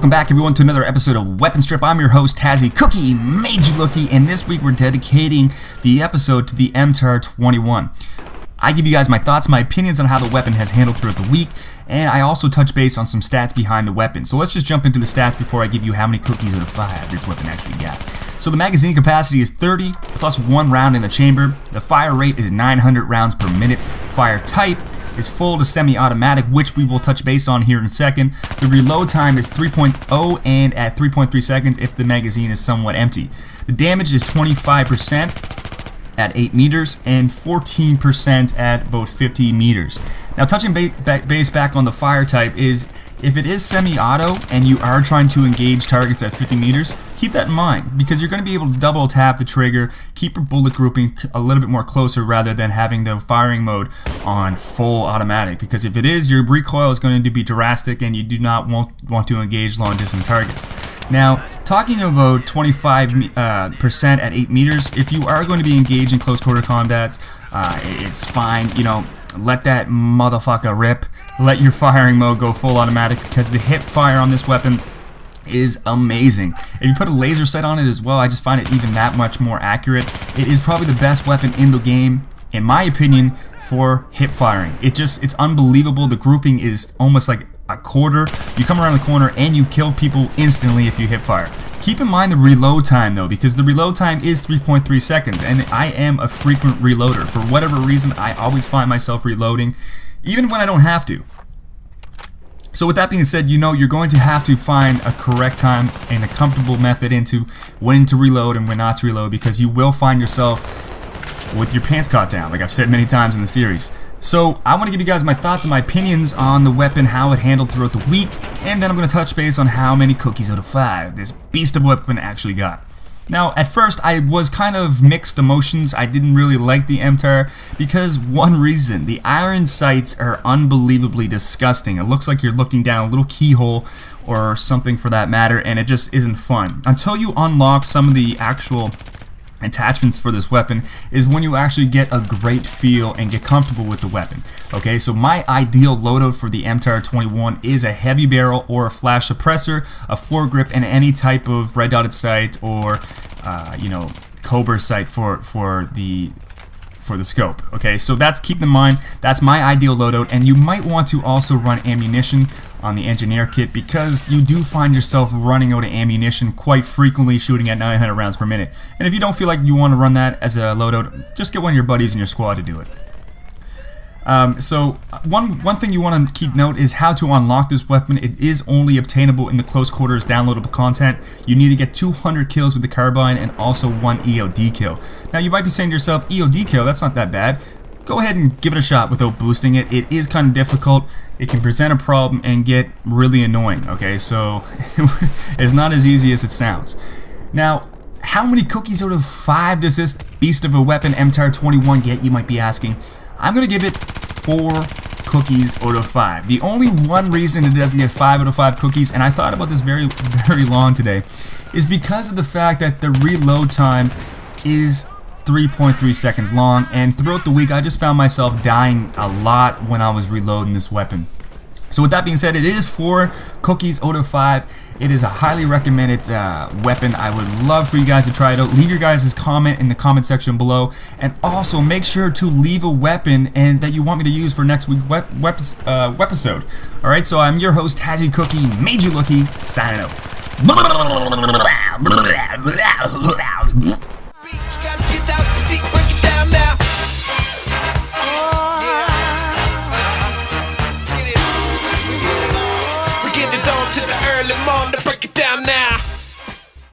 Welcome back everyone to another episode of Weapon Strip. I'm your host Tazzy Cookie, made you looky, and this week we're dedicating the episode to the MTAR-21. I give you guys my thoughts, my opinions on how the weapon has handled throughout the week, and I also touch base on some stats behind the weapon. So let's just jump into the stats before I give you how many cookies out of 5 this weapon actually got. So the magazine capacity is 30 plus 1 round in the chamber. The fire rate is 900 rounds per minute. Fire type is full to semi-automatic, which we will touch base on here in a second. The reload time is 3.0 and at 3.3 seconds if the magazine is somewhat empty. The damage is 25% at 8 meters and 14% at about 50 meters. Now touching base back on the fire type is, if it is semi-auto and you are trying to engage targets at 50 meters, keep that in mind because you're going to be able to double tap the trigger, keep your bullet grouping a little bit more closer rather than having the firing mode on full automatic, because if it is, your recoil is going to be drastic and you do not want to engage long distance targets. Now, talking about 25% at 8 meters, if you are going to be engaged in close quarter combat, it's fine, you know, let that motherfucker rip. Let your firing mode go full automatic because the hip fire on this weapon is amazing. If you put a laser sight on it as well, I just find it even that much more accurate. It is probably the best weapon in the game, in my opinion, for hip firing. It's unbelievable. The grouping is almost like a quarter. You come around the corner and you kill people instantly if you hip fire. Keep in mind the reload time though, because the reload time is 3.3 seconds and I am a frequent reloader. For whatever reason, I always find myself reloading even when I don't have to. So with that being said, you know you're going to have to find a correct time and a comfortable method into when to reload and when not to reload, because you will find yourself with your pants caught down, like I've said many times in the series. So I want to give you guys my thoughts and my opinions on the weapon, how it handled throughout the week, and then I'm going to touch base on how many cookies out of 5 this beast of a weapon actually got. Now, at first, I was kind of mixed emotions. I didn't really like the MTAR because one reason: the iron sights are unbelievably disgusting. It looks like you're looking down a little keyhole or something for that matter, and it just isn't fun. Until you unlock some of the actual attachments for this weapon is when you actually get a great feel and get comfortable with the weapon. Okay, so my ideal loadout for the MTAR-21 is a heavy barrel or a flash suppressor, a foregrip, and any type of red dotted sight or you know, Cobra sight for the scope. Okay, so keep in mind that's my ideal loadout, and you might want to also run ammunition on the engineer kit because you do find yourself running out of ammunition quite frequently, shooting at 900 rounds per minute. And if you don't feel like you want to run that as a loadout, just get one of your buddies in your squad to do it. So one thing you want to keep note is how to unlock this weapon. It is only obtainable in the close quarters downloadable content. You need to get 200 kills with the carbine and also 1 EOD kill. Now you might be saying to yourself, EOD kill, that's not that bad. Go ahead and give it a shot without boosting it. It is kind of difficult. It can present a problem and get really annoying. Okay, so it's not as easy as it sounds. Now, how many cookies out of 5 does this beast of a weapon MTAR-21 get, you might be asking? I'm going to give it 4 cookies out of 5. The only one reason it doesn't get 5 out of 5 cookies, and I thought about this very long today, is because of the fact that the reload time is 3.3 seconds long, and throughout the week I just found myself dying a lot when I was reloading this weapon. So with that being said, it is 4 cookies out of 5. It is a highly recommended weapon. I would love for you guys to try it out. Leave your guys' comment in the comment section below, and also make sure to leave a weapon and that you want me to use for next week's wepisode. Alright, so I'm your host Tazzy Cookie, made you looky, signing out.